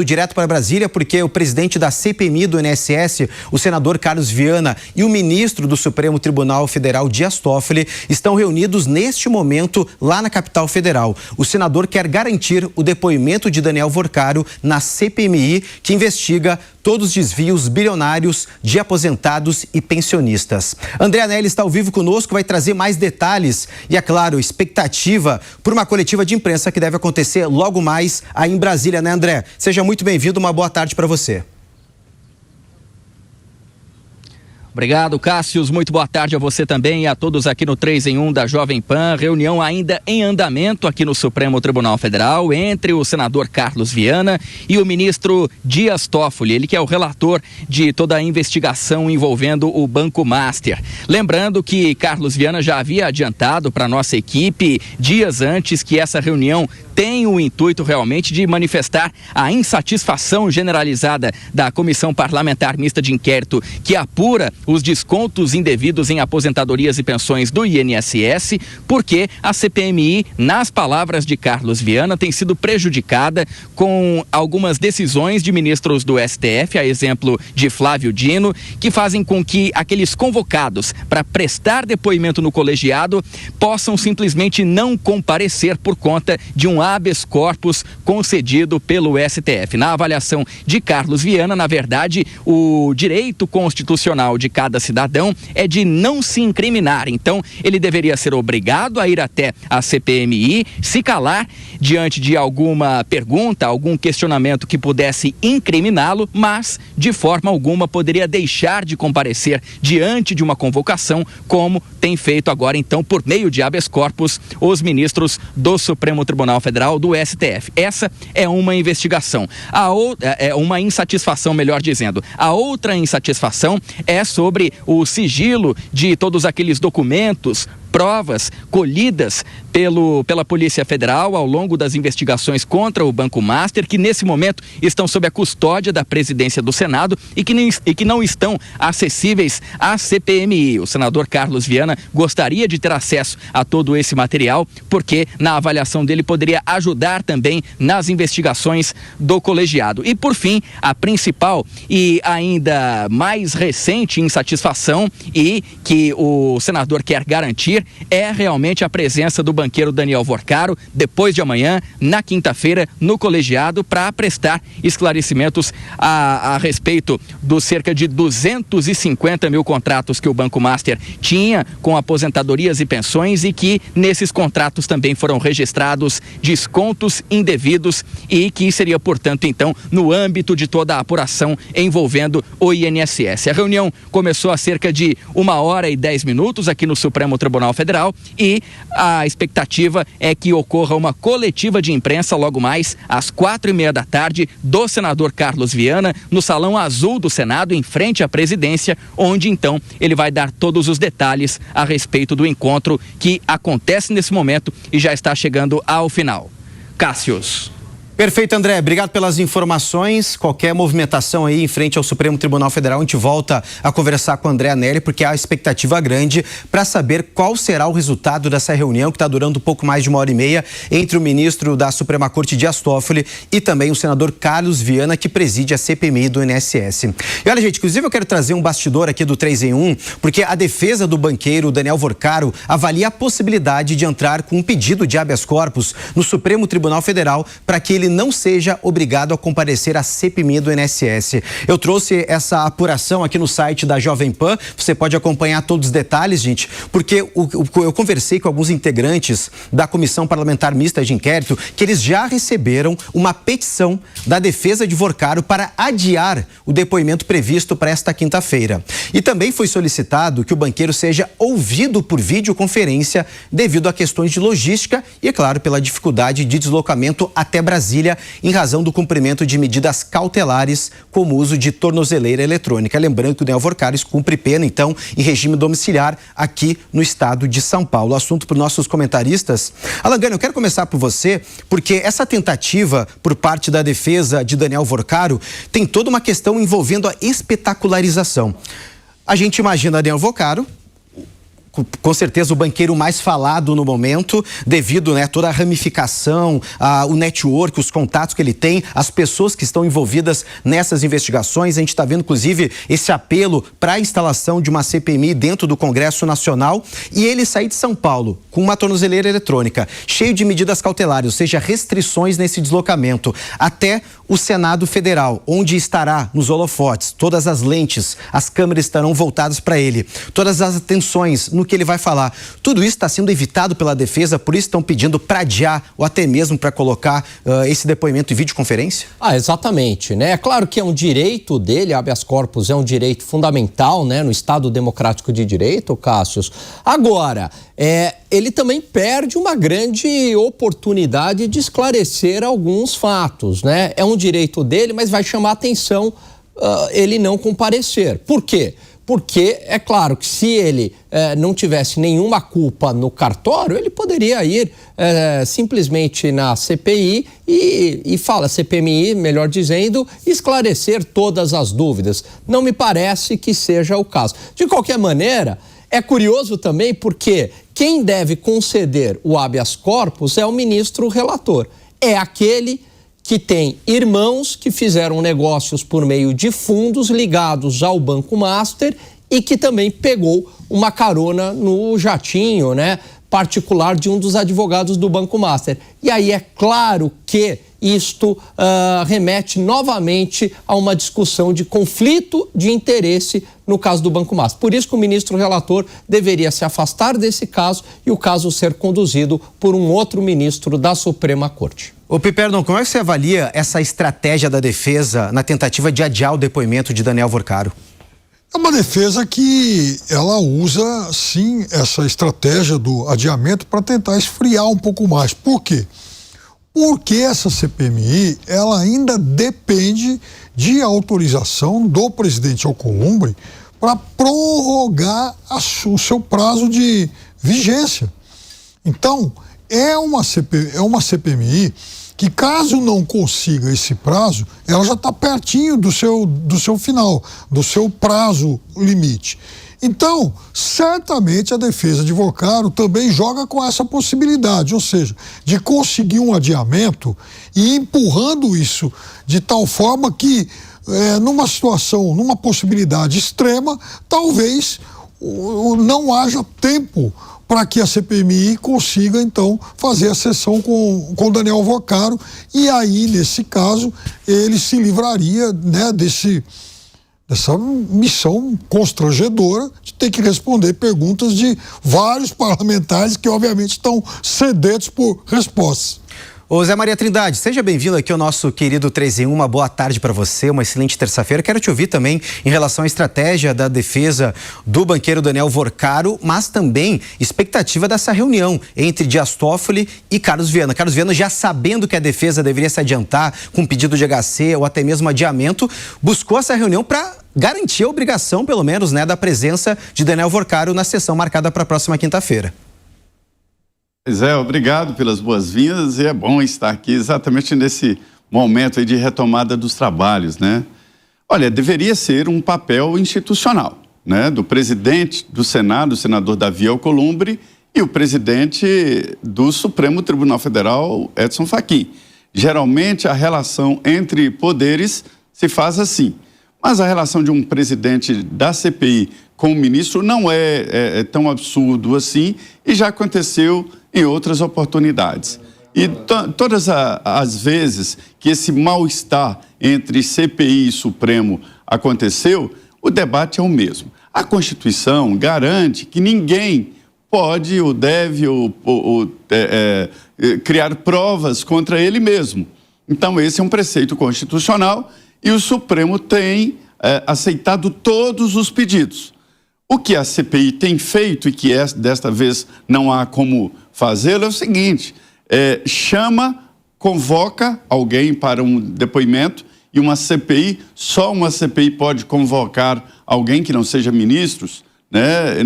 Direto para Brasília, porque o presidente da CPMI do INSS, o senador Carlos Viana, e o ministro do Supremo Tribunal Federal, Dias Toffoli, estão reunidos neste momento lá na capital federal. O senador quer garantir o depoimento de Daniel Worcaro na CPMI, que investiga todos os desvios bilionários de aposentados e pensionistas. André Anelli está ao vivo conosco, vai trazer mais detalhes e, é claro, expectativa por uma coletiva de imprensa que deve acontecer logo mais aí em Brasília, né, André? Seja muito bem-vindo, uma boa tarde para você. Obrigado, Cássius. Muito boa tarde a você também e a todos aqui no 3 em 1 da Jovem Pan. Reunião ainda em andamento aqui no Supremo Tribunal Federal entre o senador Carlos Viana e o ministro Dias Toffoli, ele que é o relator de toda a investigação envolvendo o Banco Master. Lembrando que Carlos Viana já havia adiantado para a nossa equipe dias antes que essa reunião tem o intuito realmente de manifestar a insatisfação generalizada da Comissão Parlamentar Mista de Inquérito que apura os descontos indevidos em aposentadorias e pensões do INSS, porque a CPMI, nas palavras de Carlos Viana, tem sido prejudicada com algumas decisões de ministros do STF, a exemplo de Flávio Dino, que fazem com que aqueles convocados para prestar depoimento no colegiado possam simplesmente não comparecer por conta de um habeas corpus concedido pelo STF. Na avaliação de Carlos Viana, na verdade, o direito constitucional de cada cidadão é de não se incriminar. Então, ele deveria ser obrigado a ir até a CPMI, se calar diante de alguma pergunta, algum questionamento que pudesse incriminá-lo, mas, de forma alguma, poderia deixar de comparecer diante de uma convocação, como tem feito agora, então, por meio de habeas corpus, os ministros do Supremo Tribunal Federal, do STF. Essa é uma investigação. É uma insatisfação, melhor dizendo. A outra insatisfação é sobre o sigilo de todos aqueles documentos, provas colhidas pela Polícia Federal ao longo das investigações contra o Banco Master, que nesse momento estão sob a custódia da presidência do Senado e que não estão acessíveis à CPMI. O senador Carlos Viana gostaria de ter acesso a todo esse material, porque na avaliação dele poderia ajudar também nas investigações do colegiado. E por fim, a principal e ainda mais recente insatisfação e que o senador quer garantir é realmente a presença do banqueiro Daniel Worcaro, depois de amanhã, na quinta-feira, no colegiado, para prestar esclarecimentos a respeito dos cerca de 250 mil contratos que o Banco Master tinha com aposentadorias e pensões e que nesses contratos também foram registrados descontos indevidos e que seria, portanto, então, no âmbito de toda a apuração envolvendo o INSS. A reunião começou há cerca de 1h10 aqui no Supremo Tribunal Federal e a expectativa é que ocorra uma coletiva de imprensa logo mais às 4h30 da tarde do senador Carlos Viana no Salão Azul do Senado, em frente à presidência, onde então ele vai dar todos os detalhes a respeito do encontro que acontece nesse momento e já está chegando ao final. Cássius. Perfeito, André. Obrigado pelas informações. Qualquer movimentação aí em frente ao Supremo Tribunal Federal, a gente volta a conversar com o André Anelli, porque há expectativa grande para saber qual será o resultado dessa reunião, que está durando um pouco mais de 1h30, entre o ministro da Suprema Corte, Dias Toffoli, e também o senador Carlos Viana, que preside a CPMI do INSS. E olha, gente, inclusive eu quero trazer um bastidor aqui do 3 em 1, porque a defesa do banqueiro Daniel Worcaro avalia a possibilidade de entrar com um pedido de habeas corpus no Supremo Tribunal Federal para que ele não seja obrigado a comparecer à CPMI do INSS. Eu trouxe essa apuração aqui no site da Jovem Pan. Você pode acompanhar todos os detalhes, gente, porque eu conversei com alguns integrantes da Comissão Parlamentar Mista de Inquérito que eles já receberam uma petição da defesa de Worcaro para adiar o depoimento previsto para esta quinta-feira. E também foi solicitado que o banqueiro seja ouvido por videoconferência devido a questões de logística e, é claro, pela dificuldade de deslocamento até Brasília em razão do cumprimento de medidas cautelares como o uso de tornozeleira eletrônica. Lembrando que o Daniel Worcaro cumpre pena, então, em regime domiciliar aqui no estado de São Paulo. Assunto para os nossos comentaristas. Alan Gani, eu quero começar por você, porque essa tentativa por parte da defesa de Daniel Worcaro tem toda uma questão envolvendo a espetacularização. A gente imagina Daniel Worcaro com certeza o banqueiro mais falado no momento, devido, né, toda a ramificação, o network, os contatos que ele tem, as pessoas que estão envolvidas nessas investigações. A gente está vendo, inclusive, esse apelo para a instalação de uma CPMI dentro do Congresso Nacional, e ele sair de São Paulo com uma tornozeleira eletrônica, cheio de medidas cautelares, ou seja, restrições nesse deslocamento, até o Senado Federal, onde estará nos holofotes, todas as lentes, as câmeras estarão voltadas para ele, todas as atenções no que ele vai falar. Tudo isso está sendo evitado pela defesa, por isso estão pedindo para adiar ou até mesmo para colocar esse depoimento em videoconferência? Exatamente, né? É claro que é um direito dele, habeas corpus é um direito fundamental, né, no Estado democrático de direito, Cássius. Agora, ele também perde uma grande oportunidade de esclarecer alguns fatos, né? É um direito dele, mas vai chamar atenção ele não comparecer. Por quê? Porque é claro que se ele não tivesse nenhuma culpa no cartório, ele poderia ir simplesmente na CPI CPMI, melhor dizendo, esclarecer todas as dúvidas. Não me parece que seja o caso. De qualquer maneira, é curioso também porque quem deve conceder o habeas corpus é o ministro relator. É aquele que tem irmãos que fizeram negócios por meio de fundos ligados ao Banco Master e que também pegou uma carona no jatinho, né, particular de um dos advogados do Banco Master. E aí é claro que isto remete novamente a uma discussão de conflito de interesse no caso do Banco Master. Por isso que o ministro relator deveria se afastar desse caso e o caso ser conduzido por um outro ministro da Suprema Corte. Ô Piperdon, como é que você avalia essa estratégia da defesa na tentativa de adiar o depoimento de Daniel Vorcaro? É uma defesa que ela usa, sim, essa estratégia do adiamento para tentar esfriar um pouco mais. Por quê? Porque essa CPMI, ela ainda depende de autorização do presidente Alcolumbre para prorrogar o seu prazo de vigência. Então, é uma CPMI que, caso não consiga esse prazo, ela já está pertinho do seu final, do seu prazo limite. Então, certamente a defesa de Vorcaro também joga com essa possibilidade, ou seja, de conseguir um adiamento e empurrando isso de tal forma que, numa situação, numa possibilidade extrema, talvez não haja tempo para que a CPMI consiga, então, fazer a sessão com Daniel Vorcaro, e aí, nesse caso, ele se livraria, né, dessa missão constrangedora de ter que responder perguntas de vários parlamentares que, obviamente, estão sedentos por respostas. Ô Zé Maria Trindade, seja bem-vindo aqui ao nosso querido 3 em 1, uma boa tarde para você, uma excelente terça-feira. Quero te ouvir também em relação à estratégia da defesa do banqueiro Daniel Vorcaro, mas também expectativa dessa reunião entre Dias Toffoli e Carlos Viana. Carlos Viana, já sabendo que a defesa deveria se adiantar com pedido de HC ou até mesmo adiamento, buscou essa reunião para garantir a obrigação, pelo menos, né, da presença de Daniel Vorcaro na sessão marcada para a próxima quinta-feira. Pois é, obrigado pelas boas-vindas, e é bom estar aqui exatamente nesse momento aí de retomada dos trabalhos, né? Olha, deveria ser um papel institucional, né? Do presidente do Senado, o senador Davi Alcolumbre, e o presidente do Supremo Tribunal Federal, Edson Fachin. Geralmente a relação entre poderes se faz assim, mas a relação de um presidente da CPI com o ministro não é tão absurdo assim, e já aconteceu em outras oportunidades. E todas as vezes que esse mal-estar entre CPI e Supremo aconteceu, o debate é o mesmo. A Constituição garante que ninguém pode ou deve criar provas contra ele mesmo. Então, esse é um preceito constitucional e o Supremo tem aceitado todos os pedidos. O que a CPI tem feito e que desta vez não há como fazê-lo é o seguinte: convoca alguém para um depoimento, e uma CPI, só uma CPI pode convocar alguém que não seja ministros, né,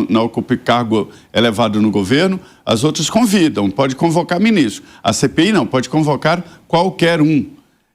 não ocupe cargo elevado no governo. As outras convidam, pode convocar ministro. A CPI não, pode convocar qualquer um.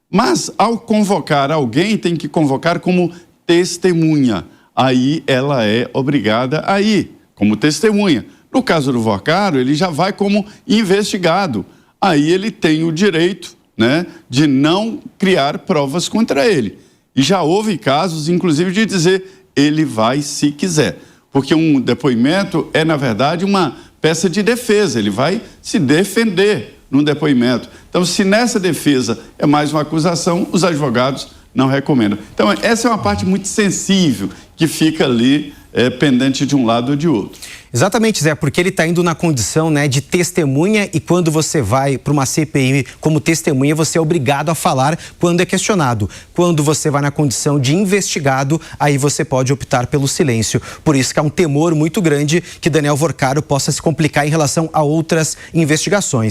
Mas, ao convocar alguém, tem que convocar como testemunha. Aí ela é obrigada a ir, como testemunha. No caso do Vorcaro, ele já vai como investigado. Aí ele tem o direito, né, de não criar provas contra ele. E já houve casos, inclusive, de dizer ele vai se quiser. Porque um depoimento é, na verdade, uma peça de defesa. Ele vai se defender num depoimento. Então, se nessa defesa é mais uma acusação, os advogados não recomendam. Então, essa é uma parte muito sensível que fica ali pendente de um lado ou de outro. Exatamente, Zé, porque ele está indo na condição, né, de testemunha, e quando você vai para uma CPI como testemunha, você é obrigado a falar quando é questionado. Quando você vai na condição de investigado, aí você pode optar pelo silêncio. Por isso que há um temor muito grande que Daniel Vorcaro possa se complicar em relação a outras investigações.